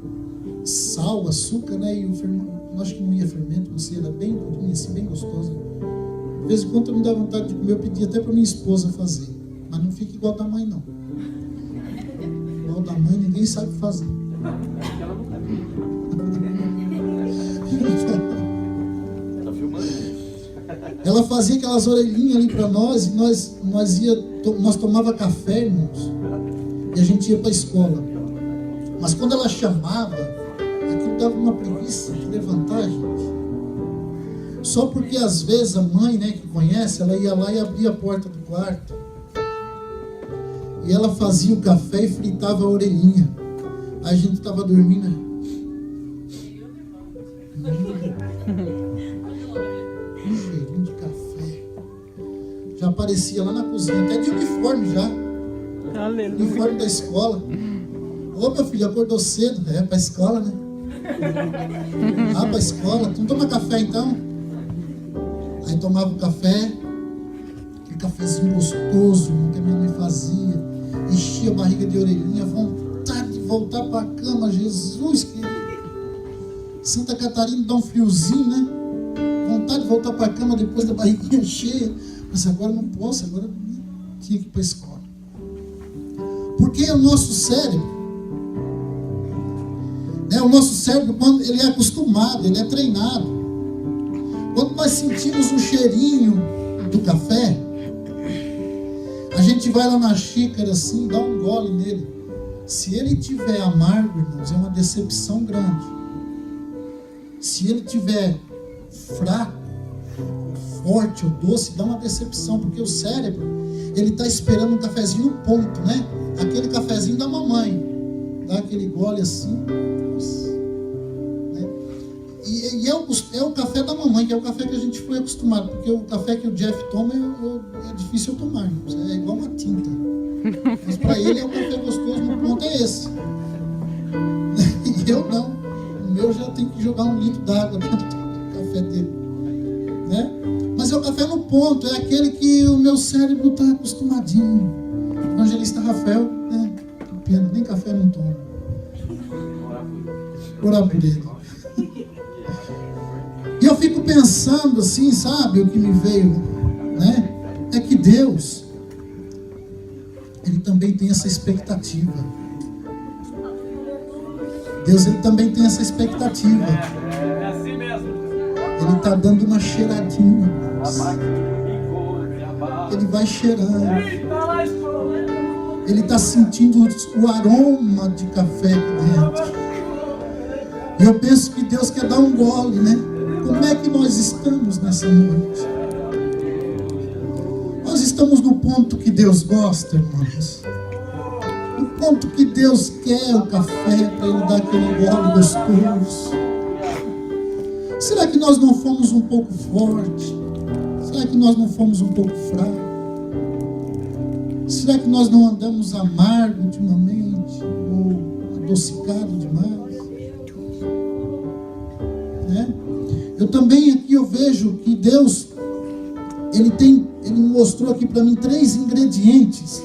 sal, açúcar, né? E o fermento, acho que não ia fermento, não sei, era bem durinha, assim, bem gostosa. De vez em quando eu me dava vontade de comer, eu pedia até para minha esposa fazer. Mas não fica igual da mãe, não. Igual da mãe, ninguém sabe fazer. Ela fazia aquelas orelhinhas ali para nós, e nós tomava café, irmãos, e a gente ia para a escola. Mas quando ela chamava, aquilo dava uma preguiça de levantar, gente. Só porque às vezes a mãe, né, que conhece, ela ia lá e abria a porta do quarto. E ela fazia o café e fritava a orelhinha. Aí a gente estava dormindo. Cheirinho de café. Já aparecia lá na cozinha, até de uniforme já. Aleluia. Uniforme da escola. Ô, meu filho, acordou cedo. É, pra escola, né? Ah, pra escola. Tu não toma café então? Aí tomava o café, aquele cafezinho gostoso que a minha mãe fazia, enchia a barriga de orelhinha, vontade voltar para a cama, Jesus querido. Santa Catarina dá um friozinho, né? Vontade de voltar para a cama depois da barriguinha cheia. Mas agora não posso, agora tinha que ir para a escola. Porque o nosso cérebro, quando ele é acostumado, ele é treinado. Quando nós sentimos um cheirinho do café, a gente vai lá na xícara assim, dá um gole nele. Se ele tiver amargo, irmãos, é uma decepção grande. Se ele tiver fraco, forte ou doce, dá uma decepção, porque o cérebro, ele está esperando um cafezinho no ponto, né? Aquele cafezinho da mamãe, dá aquele gole assim, né? E é o café da mamãe, que é o café que a gente foi acostumado, porque o café que o Jeff toma é difícil eu tomar, é igual uma tinta. Mas para ele é o café gostoso, no ponto é esse. E eu não. O meu já tem que jogar 1 litro d'água dentro do café dele, né? Mas é o café no ponto, é aquele que o meu cérebro está acostumadinho. O evangelista Rafael, né? Que pena, nem café não toma. Orar por ele. E eu fico pensando assim, sabe, o que me veio, né? É que Deus, Ele também tem essa expectativa. Deus, Ele também tem essa expectativa. É assim mesmo. Ele está dando uma cheiradinha. Ele vai cheirando. Ele está sentindo o aroma de café aqui dentro. E eu penso que Deus quer dar um gole, né? Como é que nós estamos nessa noite? Nós estamos no ponto que Deus gosta, irmãos. No ponto que Deus quer o café para Ele dar aquele gole gostoso. Será que nós não fomos um pouco fortes? Será que nós não fomos um pouco fracos? Será que nós não andamos amargo ultimamente? Ou adocicado demais? Né? Eu também aqui eu vejo que Deus, Ele me mostrou aqui para mim 3 ingredientes,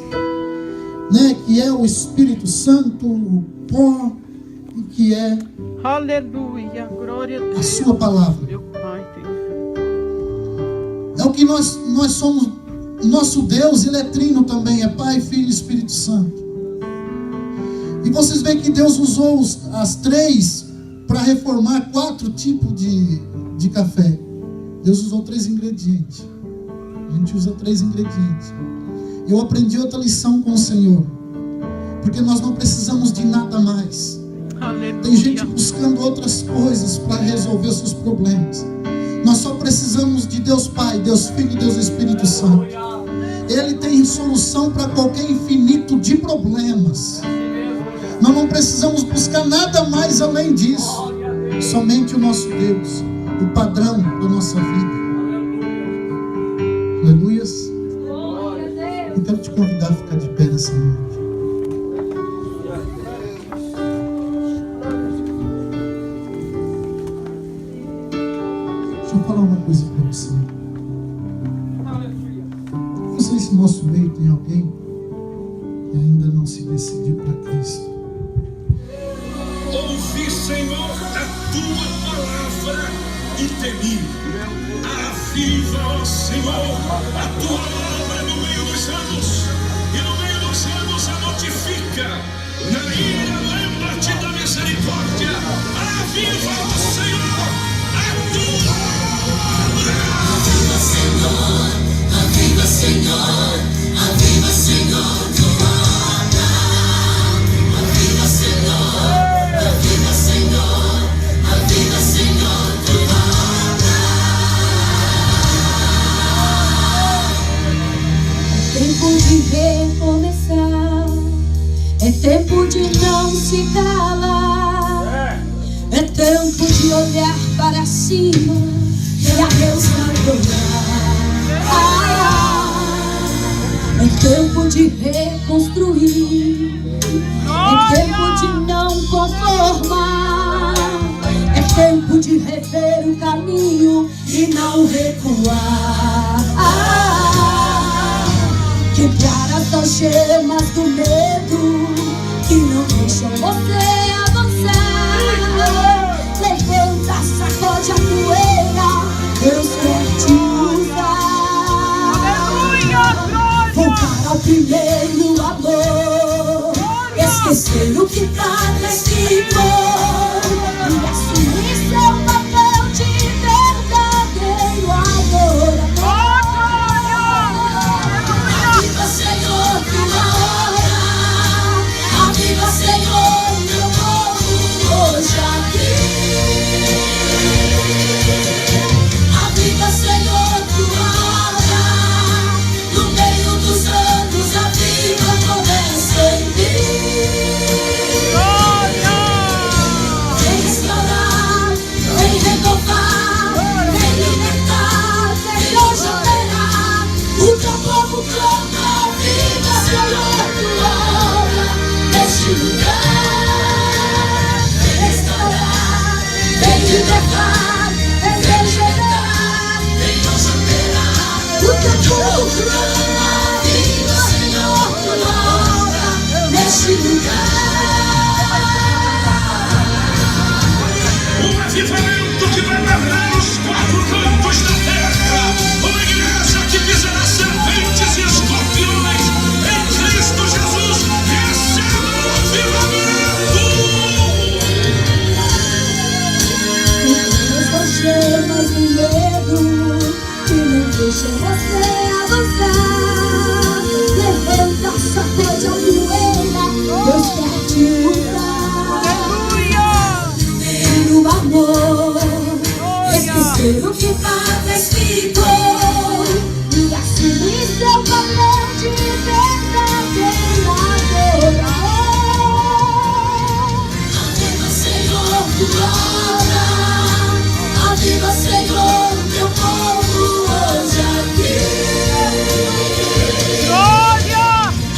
né? Que é o Espírito Santo, o pó, e que é Aleluia, glória a Deus. a sua palavra. Meu Pai, É o que nós somos. Nosso Deus, Ele é trino também, é Pai, Filho e Espírito Santo. E vocês veem que Deus usou as 3 para reformar 4 tipos de café. Deus usou 3 ingredientes. A gente usa 3 ingredientes. Eu aprendi outra lição com o Senhor, porque nós não precisamos de nada mais. aleluia. Tem gente buscando outras coisas para resolver seus problemas. Nós só precisamos de Deus Pai, Deus Filho e Deus Espírito Santo. Ele tem solução para qualquer infinito de problemas. Nós não precisamos buscar nada mais além disso. Somente o nosso Deus, o padrão da nossa vida. Aleluias. Eu quero te convidar a ficar de pé nessa noite. Deixa eu falar uma coisa para você. Não sei se no nosso meio tem alguém que ainda não se decidiu para Cristo. Ouvi, Senhor, a tua palavra e temi. Aviva, ó Senhor, a tua obra no meio dos anos, e no meio dos anos a notifica. Na ira, lembra-te da misericórdia. Aviva, ó Senhor, a tua obra. Aviva, Senhor, aviva, Senhor, aviva, Senhor, tua obra. Aviva, Senhor, aviva, Senhor, aviva, Senhor, tua obra. É tempo de recomeçar, é tempo de não se calar, é tempo de olhar para cima e a Deus adorar. É tempo de reconstruir, é tempo de não conformar, é tempo de rever o caminho e não recuar. Quebrar as algemas do medo que não deixam você primeiro amor, esquecer o que nada escritor e assumir seu papel de verdadeiro adorador. Aviva, Senhor, tua obra, aviva, Senhor, meu povo hoje aqui. Aviva, Senhor, tua obra, no meio dos anos, aviva, começa em mim. Vem restaurar, vem renovar, vem libertar, vem hoje operar. O teu povo clama, aviva, Senhor, tua obra neste lugar. Vem restaurar, vem libertar, vem regenerar, vem hoje operar. O teu povo clama, aviva, Senhor, tua obra neste lugar. Um avivamento que vai lavrar os quatro cantos da terra. Uma igreja que pisará serpentes e escorpiões. Em Cristo Jesus, receba o avivamento. Deus não chamas no medo que não deixa você avançar. Levanta, sacode a poeira, Deus quer te usar. Ter o amor, esquecer o que estava escrito e assumir seu papel de verdadeiro adorador. Aviva, Senhor, tua obra, aviva, Senhor, meu povo hoje aqui.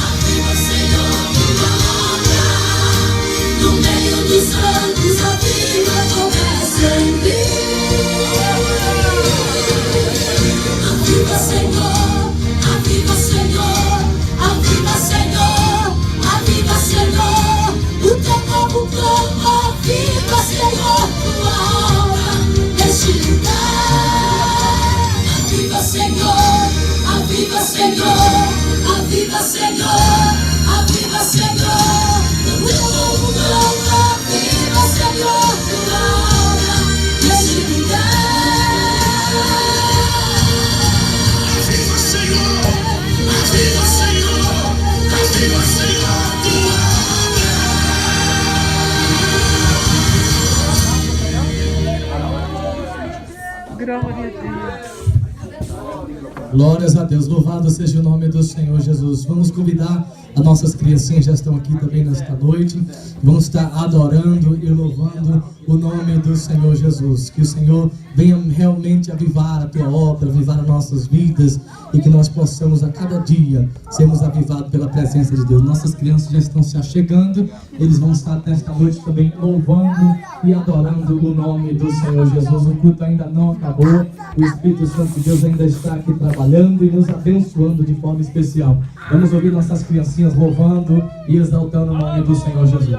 Aviva, Senhor, tua obra, no meio dos santos, aviva, começa em mim. Aviva, Senhor, aviva, Senhor, aviva, Senhor, aviva, Senhor. O teu povo clama, aviva, Senhor, tua obra neste lugar. Aviva, Senhor, aviva, Senhor, aviva, Senhor, aviva, Senhor. O teu povo clama, aviva, Senhor, tua obra neste lugar. Aviva, Senhor, aviva, Senhor, aviva, Senhor, tua Glória a Deus. Glórias a Deus, louvado seja o nome do Senhor Jesus. Vamos convidar, as nossas criancinhas já estão aqui também nesta noite. Vamos estar adorando e louvando o nome do Senhor Jesus. Que o Senhor venha realmente avivar a tua obra, avivar as nossas vidas e que nós possamos a cada dia sermos avivados pela presença de Deus. Nossas crianças já estão se achegando, eles vão estar nesta noite também louvando e adorando o nome do Senhor Jesus. O culto ainda não acabou, o Espírito Santo de Deus ainda está aqui trabalhando e nos abençoando de forma especial. Vamos ouvir nossas criancinhas louvando e exaltando o nome do Senhor Jesus.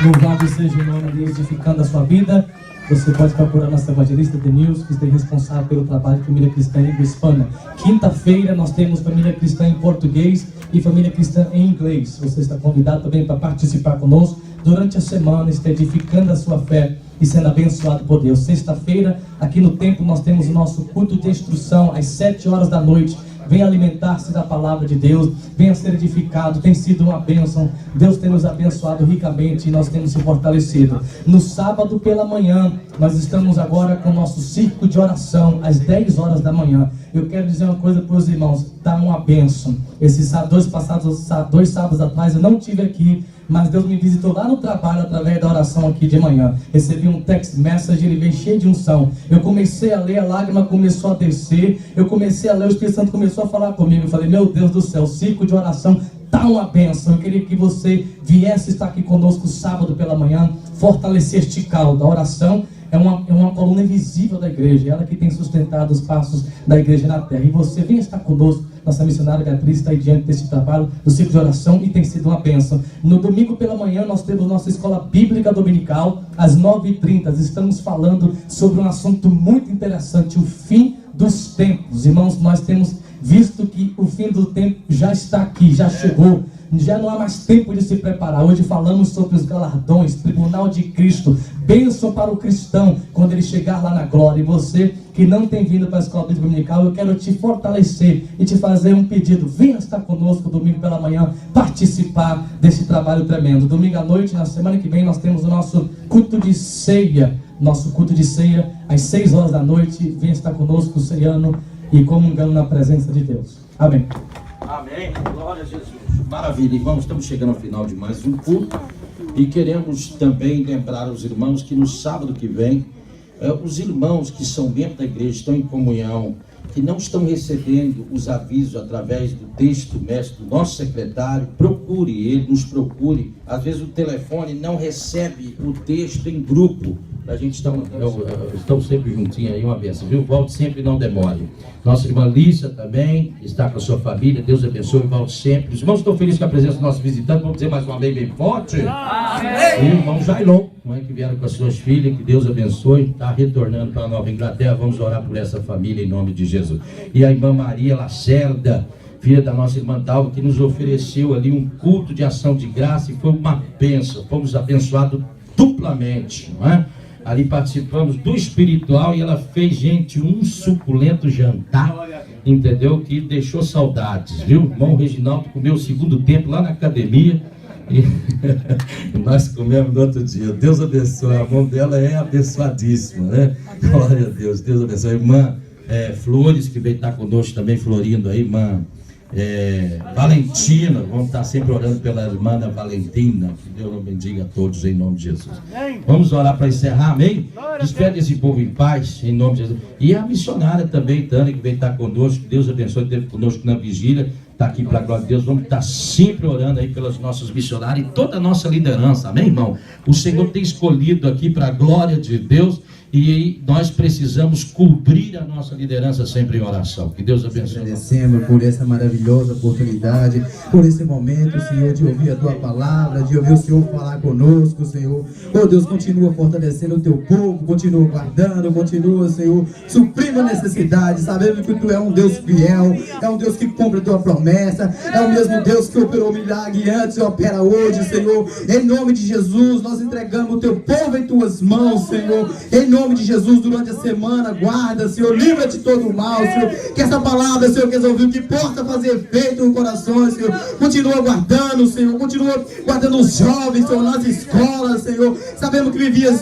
Louvado seja o nome de Deus, edificando a sua vida. Você pode procurar nossa evangelista Denilson, que é responsável pelo trabalho de família cristã em língua hispana. Quinta-feira nós temos família cristã em português e família cristã em inglês. Você está convidado também para participar conosco durante a semana, está edificando a sua fé e sendo abençoado por Deus. Sexta-feira, aqui no templo, nós temos o nosso culto de instrução às 7 horas da noite. Venha alimentar-se da palavra de Deus, venha ser edificado, tem sido uma bênção. Deus tem nos abençoado ricamente e nós temos se fortalecido. No sábado pela manhã, nós estamos agora com o nosso círculo de oração, às 10 horas da manhã. Eu quero dizer uma coisa para os irmãos, está uma bênção. Esses dois sábados atrás eu não estive aqui, mas Deus me visitou lá no trabalho através da oração aqui de manhã. Recebi um text message, ele veio cheio de unção. Eu comecei a ler, a lágrima começou a descer. Eu comecei a ler, o Espírito Santo começou a falar comigo. Eu falei, meu Deus do céu, o ciclo de oração está uma bênção. Eu queria que você viesse estar aqui conosco sábado pela manhã, fortalecer este caldo. A oração é uma coluna invisível da igreja, ela que tem sustentado os passos da igreja na terra. E você vem estar conosco. Nossa missionária Beatriz está aí diante desse trabalho do ciclo de oração e tem sido uma bênção. No domingo pela manhã nós temos nossa escola bíblica dominical às 9h30. Estamos falando sobre um assunto muito interessante, o fim dos tempos. Irmãos, nós temos visto que o fim do tempo já está aqui, já chegou. Já não há mais tempo de se preparar. Hoje falamos sobre os galardões, tribunal de Cristo, bênção para o cristão quando ele chegar lá na glória. E você que não tem vindo para a escola bíblica dominical, eu quero te fortalecer e te fazer um pedido. Venha estar conosco domingo pela manhã, participar desse trabalho tremendo. Domingo à noite, na semana que vem, nós temos o nosso culto de ceia. Nosso culto de ceia às 6 horas da noite. Venha estar conosco, ceiando e comungando na presença de Deus. Amém. Amém. Glória a Jesus. Maravilha, irmãos, estamos chegando ao final de mais um culto e queremos também lembrar os irmãos que no sábado que vem, os irmãos que são membros da igreja, estão em comunhão, que não estão recebendo os avisos através do texto mestre do nosso secretário, procure ele, nos procure. Às vezes o telefone não recebe o texto em grupo. A gente estamos sempre juntinhos aí, uma benção, viu? Volte sempre, não demore. Nossa irmã Lícia também está com a sua família, Deus abençoe, volte sempre. Os irmãos estão felizes com a presença do nosso visitante, vamos dizer mais uma vez bem forte. Amém. E o irmão Jailon, mãe que vieram com as suas filhas, que Deus abençoe, está retornando para a Nova Inglaterra, vamos orar por essa família em nome de Jesus. E a irmã Maria Lacerda, filha da nossa irmã Dalva, que nos ofereceu ali um culto de ação de graça e foi uma bênção, fomos abençoados duplamente, não é? Ali participamos do espiritual e ela fez, gente, um suculento jantar, entendeu? Que deixou saudades, viu? O irmão Reginaldo comeu o segundo tempo lá na academia e nós comemos no outro dia. Deus abençoe, a mão dela é abençoadíssima, né? Glória a Deus, Deus abençoe. A irmã Flores, que veio estar conosco também, florindo aí, irmã Valentina, vamos estar sempre orando pela irmã Valentina, que Deus bendiga a todos em nome de Jesus. Vamos orar para encerrar, amém? Despede esse povo em paz, em nome de Jesus. E a missionária também, Tânia, que veio estar conosco, que Deus abençoe, esteve conosco na vigília, está aqui para a glória de Deus. Vamos estar sempre orando aí pelas nossas missionárias e toda a nossa liderança, amém, irmão? O Senhor tem escolhido aqui para a glória de Deus. E nós precisamos cobrir a nossa liderança sempre em oração. Que Deus abençoe. Agradecemos por essa maravilhosa oportunidade, por esse momento, Senhor, de ouvir a Tua palavra, de ouvir o Senhor falar conosco, Senhor. Oh Deus, continua fortalecendo o Teu povo, continua guardando, continua, Senhor, suprindo a necessidade. Sabemos que Tu é um Deus fiel, é um Deus que cumpre a Tua promessa, é o mesmo Deus que operou milagre antes e opera hoje, Senhor. Em nome de Jesus, nós entregamos o Teu povo em Tuas mãos, Senhor. Em nome de Jesus, durante a semana, guarda, Senhor, livra de todo o mal, Senhor, que essa palavra, Senhor, que eles ouviram, que possa fazer efeito no coração, Senhor, continua guardando, Senhor, continua guardando os jovens, Senhor, nas escolas, Senhor, sabemos que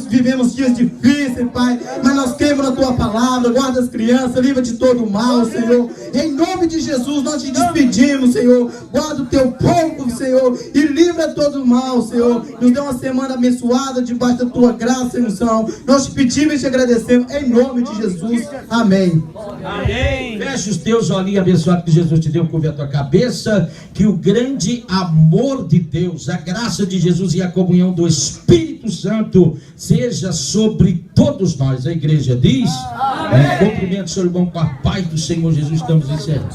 vivemos dias difíceis, Pai, mas nós cremos na Tua palavra, guarda as crianças, livra de todo o mal, Senhor, em nome de Jesus, nós te despedimos, Senhor, guarda o Teu povo, Senhor, e livra todo o mal, Senhor, nos dê uma semana abençoada, debaixo da Tua graça e unção, nós te pedimos e te agradecemos, em nome de Jesus, amém. Amém. Feche os teus olhinhos abençoados que Jesus te deu, cubra a tua cabeça, que o grande amor de Deus, a graça de Jesus e a comunhão do Espírito Santo seja sobre todos nós. A igreja diz, cumprimento, seu irmão, com a paz do Senhor Jesus, estamos encerrando.